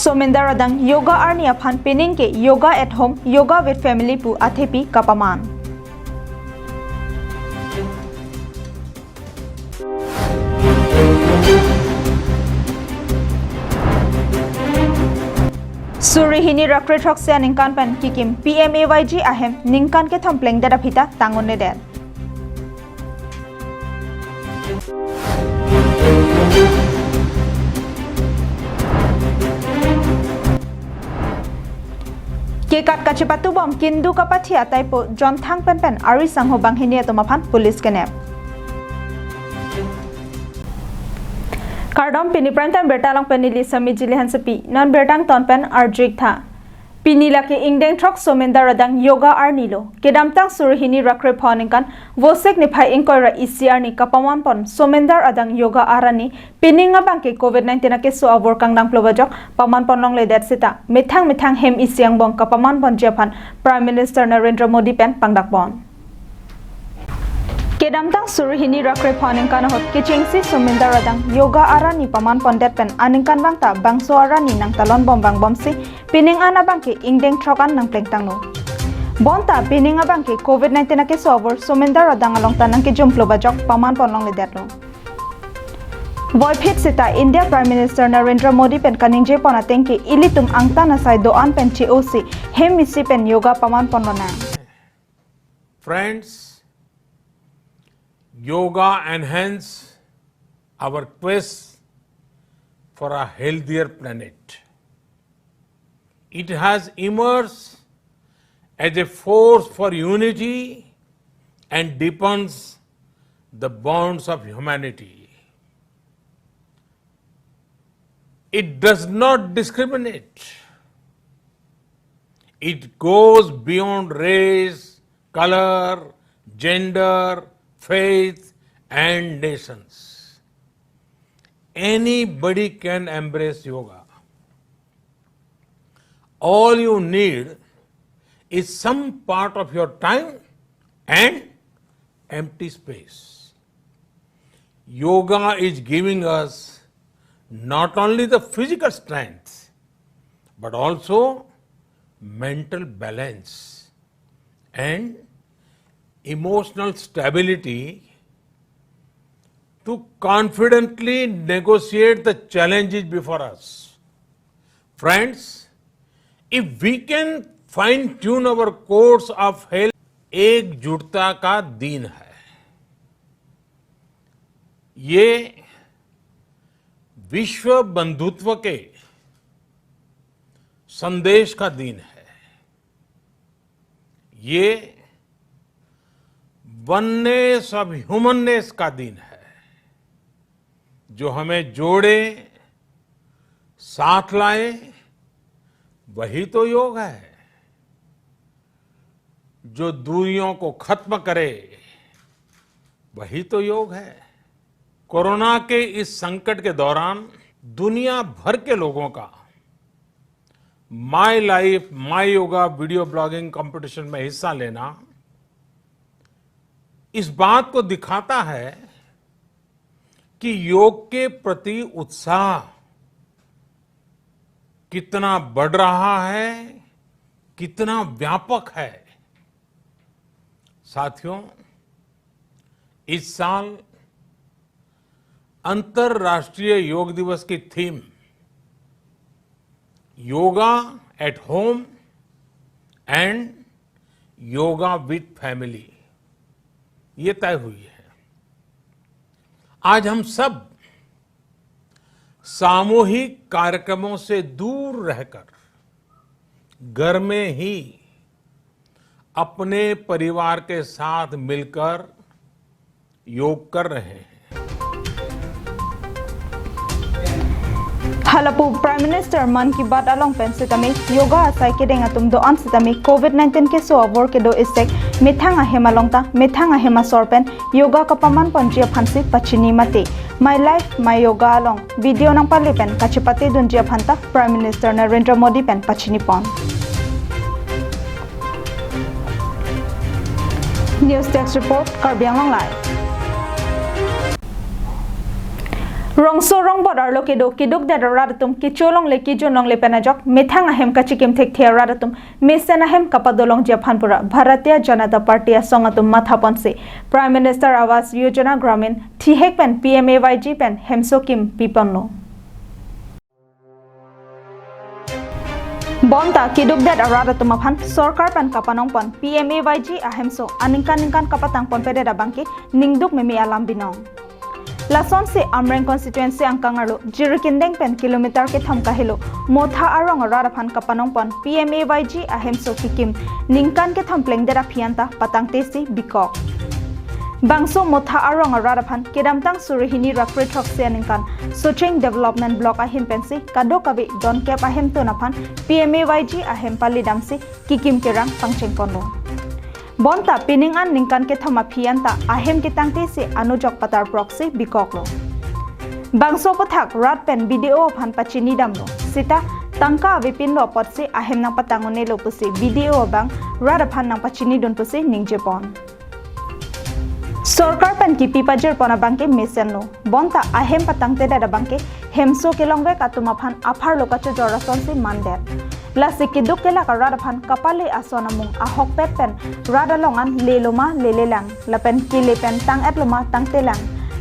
Somendar adang yoga arni aphan pening ke yoga at home, yoga with family pu athepi kapaman. Surihini rakre thok se ningkan pan kikim PMAYG ahem ningkan ke thompleng dada phita tangon ne den. Kekat kacipatu bom kindu kapathia taipo John Thang pen ari sangho banghini atomaphan police kenep. Kardom pini prantam bertalang penili sami jilihan sepi non bertang tonpen arjik tha. Pinila ke ingdeng trok Somendar adang yoga arnilo. Kedamtang surihini rakre phoningkan vosek niphai ingkora ICR ni kapaman pon Somendar adang yoga arani pininga bangke COVID-19 ke so abor kangdang plobajok paman ponong ledat sita. Mithang hem isyang bong kapaman pon Japan Prime Minister Narendra Modi pen pangdak bon. Kedamtang surihini rakre phoningkan hot kichingsi Somendar adang yoga arani paman pondet pen aningkan bangta bangso arani nang talon bom bang bomsi pining ana bangke ingdeng trokan nang plengtang no. Bonta pining abangke COVID-19 ke sober Somendar adang along tanang ke jumplo bajok paman ponlong ledat no. Voipit sita India Prime Minister Narendra Modi pen kaningje pona tengke ilitum angta nasai doan pen COC hem misi pen yoga paman ponlona. Friends, yoga enhance our quest for a healthier planet. It has emerged as a force for unity and deepens the bonds of humanity. It does not discriminate. It goes beyond race, color, gender, faith and nations. Anybody can embrace yoga. All you need is some part of your time and empty space. Yoga is giving us not only the physical strength but also mental balance and emotional stability to confidently negotiate the challenges before us. Friends, if we can fine tune our course of health, एकजुटता का दिन है. ये विश्व बंधुत्व के संदेश का दिन है. ये वननेस ऑफ ह्यूमननेस का दिन है जो हमें जोड़े, साथ लाए, वही तो योग है. जो दूरियों को खत्म करे, वही तो योग है. कोरोना के इस संकट के दौरान दुनिया भर के लोगों का my life my yoga video blogging competition में हिस्सा लेना इस बात को दिखाता है कि योग के प्रति उत्साह कितना बढ़ रहा है, कितना व्यापक है. साथियों, इस साल अंतर्राष्ट्रीय योग दिवस की theme yoga at home and yoga with family ये तय हुई है. आज हम सब सामूहिक कार्यक्रमों से दूर रहकर घर में ही अपने परिवार के साथ मिलकर योग कर रहे हैं. Halapu Prime Minister Man ki baat along pen sitami yoga asai ke denga tum do an sitami COVID-19 ke so abor ke do isek mithang ahema longta mithang ahema sorpen yoga ka paman ponjia phansi pachini mate my life my yoga along video nang pali pen kachipate dunjia phanta Prime Minister Narendra Modi pen pachini pon. News Desk Report Karbiang Long Live. Rongso rong bodar lo kiduk da radatum kicholong le kijonong le penajok methang ahem kachikim thek thea radatum mesen ahem kapadolong japhanpura Bharatiya Janata Party asongatum mathaponse Prime Minister Awas Yojana Gramin thihek pen PMAYG pen hemsokim pipanno Bonta kiduk da radatum aphan sarkar pen kapanong pon PMAYG ahemso aningkan kapatang pon pede da bangke ningduk memi alam binong Lason se Amreng constituency angkangarlo jirikindeng pen kilometer ke thamka helo motha arong raraphan kapanong pon PMAYG ahemso kikim ningkan ke thampleng dera phianta patangte si bikok Bangso motha arong raraphan kedamtang surihini rakri thok se ningkan Socheng development block ahim pensi kadokabi don kep ahem to naphan PMAYG ahem pali damsi kikim kerang pangcheng pono Bonta piningan ningkan ke thama phianta ahem ki tangti se anujok patar proxy bikoklo Bangso pathak rat pen video phan pachini damlo sita tangka vipin lo potsi ahem nang patangone lo pusi video bang rat phan nang pachini don pusi ningjepon Sarkar pen ki pipajer pona bangke mesen no bonta ahem patangte da bangke hemso kelongwe katuma phan aphar lokache jorason se mandet Lasiki dukela ka radaphan kapale asonamung ahok pet pen radalongan leloma lelelang lapen kilepen tang etloma tang telang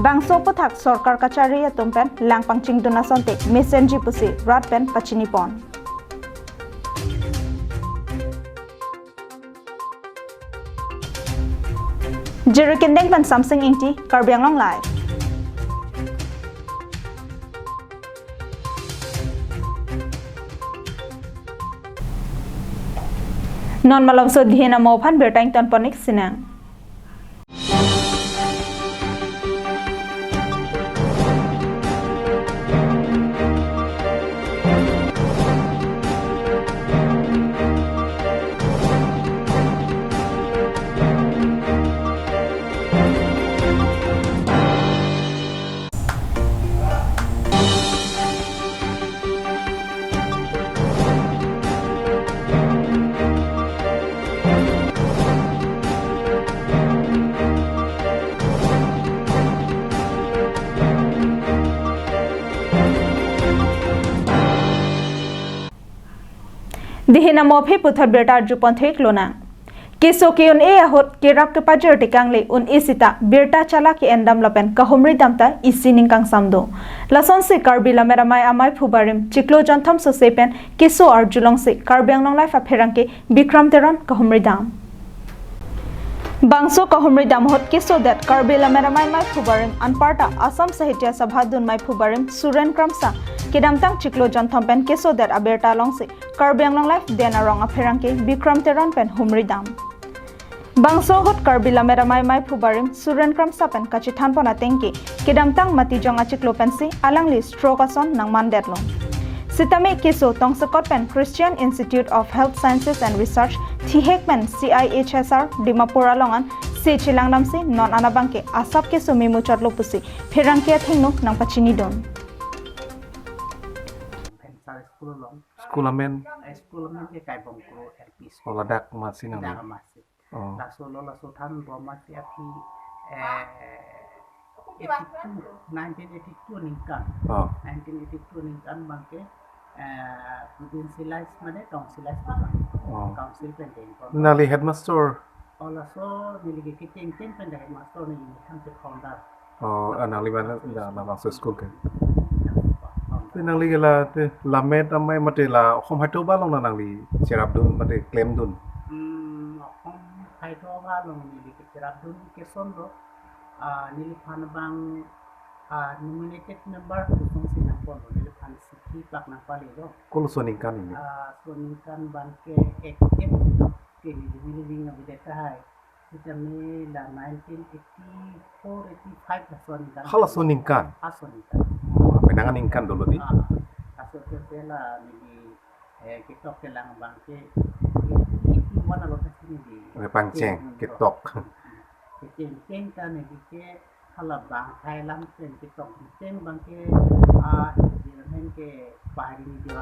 bangso pathak sarkar kachari atumpen lang pangching donasonte messenji pusi rad pen pachini pon Jirikindeng pen something ingti karbiang long live Non malam so dihena mo phan bertang ton ponik sinang Dihena mo phe puthar berta jupon thek lona Keso ke un e ahot ke rak ke pajer tikang le un isita berta chala ke endam lapen kahumri damta isining kang samdo lason se karbi lamera mai amai phubarim chiklo jantham so sepen keso arjulong se karbyang nong lai fa pherang ke bikram teron kahumri dam Bangso kahumri dam hot keso that karbi lamera mai phubarim anparta Assam Sahitya Sabha dun mai phubarim Suren Kramsa Kedamtang chiklo jantham pen keso that aberta long se karbyang long life den arong apherang ke bikram teron pen humri dam Bangso hot karbi lamera mai phubarim Suren Kramsa pen kachithan pona tengke kedamtang mati jonga chiklo pen se alangli stroke ason nang mandet long Sitame keso tongsakot pen Christian Institute of Health Sciences and Research Thihek pen CIHSR Dimapura longan se chilangnam se non anabangke asap ke sumi muchot lo pusi pherang ke thingno nang pachini don Skulamen ke kai bongkro LP sekolah dak masih nang dak masih laso than bo masih api 1982 ningkan 1982 ningkan bangke provincialize mane councilize council pending nali headmaster laso niligi kiteng pen headmaster ni tham te founder nali mana na masuk school ke nang li la lamet amai mate la khom hato ba long nang li serap dun mate claim dun khom hato ba long ni ke serap dun ke sondo nili phan bang nominated member kusung sinang pon nili phan sikhi plak na pali do kol soning kan ni soning kan ban ke ek ke nili na bideta hai Itame la 1984 85 soning kan hala soning kan soning kan penangan ingkan dulu di asal terpela ni kitok kelang bangke itu mana lokasi ni di panceng kitok keceng kan ni ke hala bang Thailand pen kitok keceng bangke di ke pahari ni dia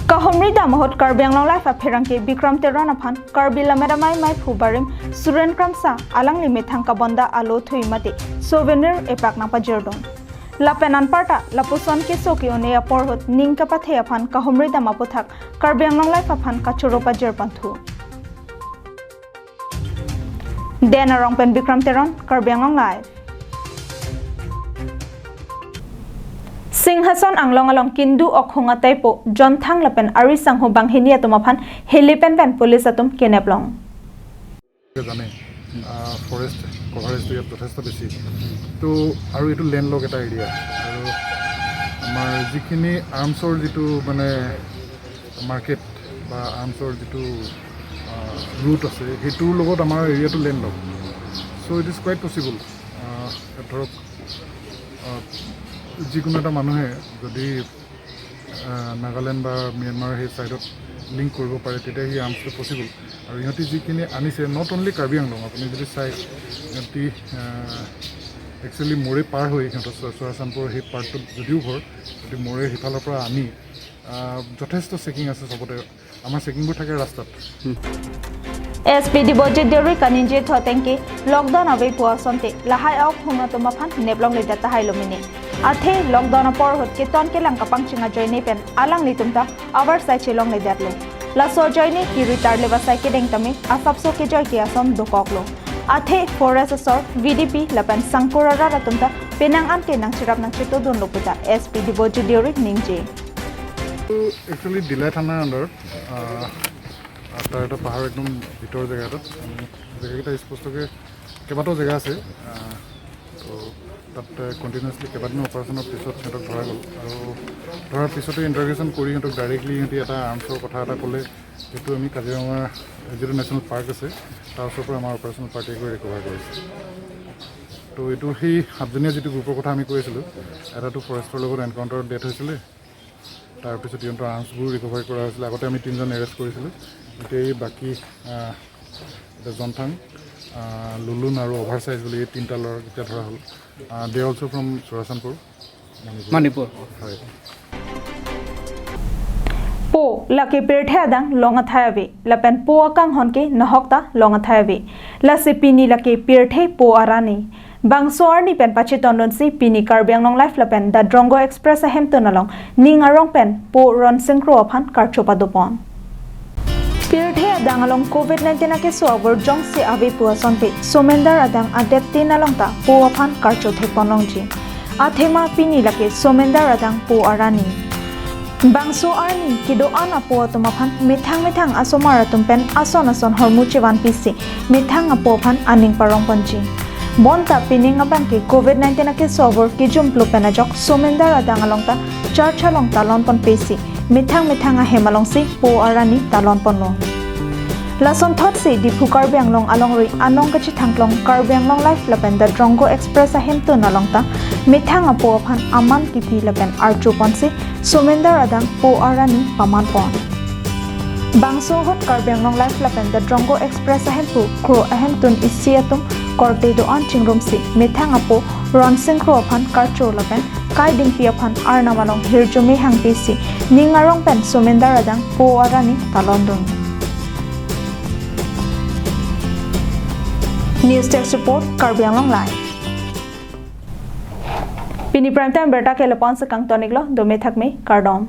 Kahomri damahot Karbi Anglong Life apherangke Bikram Teron aphan Karbi lamera mai phubarim Suren Kramsa alang limit hang kabonda alo thui mate souvenir epak na pajerdon Lapenan parta lapuson ke soki one aporhot ningka pathe aphan Kahomri damapothak Karbi Anglong Life aphan kachuro pajer panthu Den arong pen Bikram Teron Karbi Anglong Life Singhason anglong along kindu okhonga taipo John Thang lapen arisang ho banghinia tumaphan helipen pen police atum keneplong জানে forest কভাৰেজটো ইয়াত যথেষ্ট বেছি তো আৰু এইটো landlock এটা area আৰু আমাৰ যিখিনি আৰ্মছৰ যিটো মানে মাৰ্কেট বা আৰ্মছৰ যিটো ৰুট আছে সেইটোৰ লগত আমাৰ এৰিয়াটো লেণ্ডলক চ' ইট ইজ কুৱাইট পচিবল ধৰক যিকোনো এটা মানুহে যদি নাগালেণ্ড বা ম্যানমাৰ সেই ছাইডত লিংক কৰিব পাৰে তেতিয়া সেই আৰ্মছটো পচিবল আৰু ইহঁতি যিখিনি আনিছে নট অনলি কাৰ্বি আংলং আপুনি যদি চাই ইহঁতি একচুৱেলি মোৰে পাৰ হৈ সিহঁতৰ চুৱাচানপুৰ সেই পাৰ্টটোত যদিও ঘৰ যদি মোৰে সিফালৰ পৰা আনি যথেষ্ট চেকিং আছে চবতে আমাৰ চেকিংবোৰ থাকে ৰাস্তাত SPD budget deri kaninje thotenke lockdown abai puasonte lahai au khunga to maphan neblong le data hai lomine athe lockdown por hot ke ton ke lang kapang chinga joine pen alang li tumta abar sai chelong le datlo la so joine ki retard le basai ke deng tame asap so ke joy ke asom dokoklo athe forest sor VDP lapan sangpura ra tumta penang ante nang chirap nang chito don loputa SPD budget deri ningje actually দিলাই থানাৰ আণ্ডাৰত তাৰ এটা পাহাৰ একদম ভিতৰ জেগা এটাত জেগাকেইটা স্পষ্টকৈ কেইবাটাও জেগা আছে তো তাত কণ্টিনিউছলি কেইবাদিনো অপাৰেশ্যনৰ পিছত সিহঁতক ধৰা গ'ল আৰু ধৰাৰ পিছতে ইণ্টাৰগেশ্যন কৰি সিহঁতক ডাইৰেক্টলি সিহঁতি এটা আৰ্মছৰ কথা এটা ক'লে যিটো আমি কাজিৰঙাৰ যিটো নেশ্যনেল পাৰ্ক আছে তাৰ ওচৰৰ পৰা আমাৰ অপাৰেশ্যনেল পাৰ্টিয়ে গৈ ৰিকভাৰ কৰিছে তো এইটো সেই সাতজনীয়া যিটো গ্ৰুপৰ কথা আমি কৈ আছিলোঁ এটাটো ফৰেষ্টৰ লগত এনকাউণ্টাৰত ডেথ হৈছিলে তাৰপিছত সিহঁতৰ আৰ্মছবোৰ ৰিকভাৰ কৰা হৈছিলে আগতে আমি 3জন এৰেষ্ট কৰিছিলোঁ এতিয়া এই বাকী জনথাং লুলুন আৰু অভাৰ চাইজ বুলি এই 3টা ল'ৰাক এতিয়া ধৰা হ'ল দে অলছ' ফ্ৰম চুৰাচানপুৰ মণিপুৰ হয় po laki pirthe adang longa thayabe lapen po akang honke nahokta longa thayabe la sepini laki pirthe po arani bangso arni pen pachi tondon si pini Karbi Anglong Life lapen da Drongo Express ahem tonalong ning arong pen po ron singkro aphan karchopa dopon pirthe adang along COVID-19 ake so abor jong si abe po sonte somendar adang adepti nalong ta po aphan karcho theponong ji athema pini laki somendar adang po arani Bangso arni kido ana po tumaphan mithang asomara tumpen ason hormuche wan pisi mithang apo phan aning parong panji bonta pining abangke COVID-19 ake sobor ki jumplo penajok somendar adang alongta charchalong talon pon pisi mithang a hemalong si po arani talon ponlo Lason thot si di Karbi Anglong along rui anong kachi thangklong Karbi Anglong Life lapen da Drongo Express ahem to nalongta mithang apo aphan aman kipi lapen archu ponsi somendar adang po arani paman pon bangso hot Karbi Anglong Life lapen da Drongo Express ahem pu kro ahem tun isiatum korte do an chingrum si mithang apo ronsing kro aphan karcho lapen kai ding pi aphan arnamalong hirjumi hang pisi ningarong pen somendar adang po arani talondon News Desk Report Karbi Anglong Live Pini Prime Time berta ke lepon sekang toniklo dome thakme kardom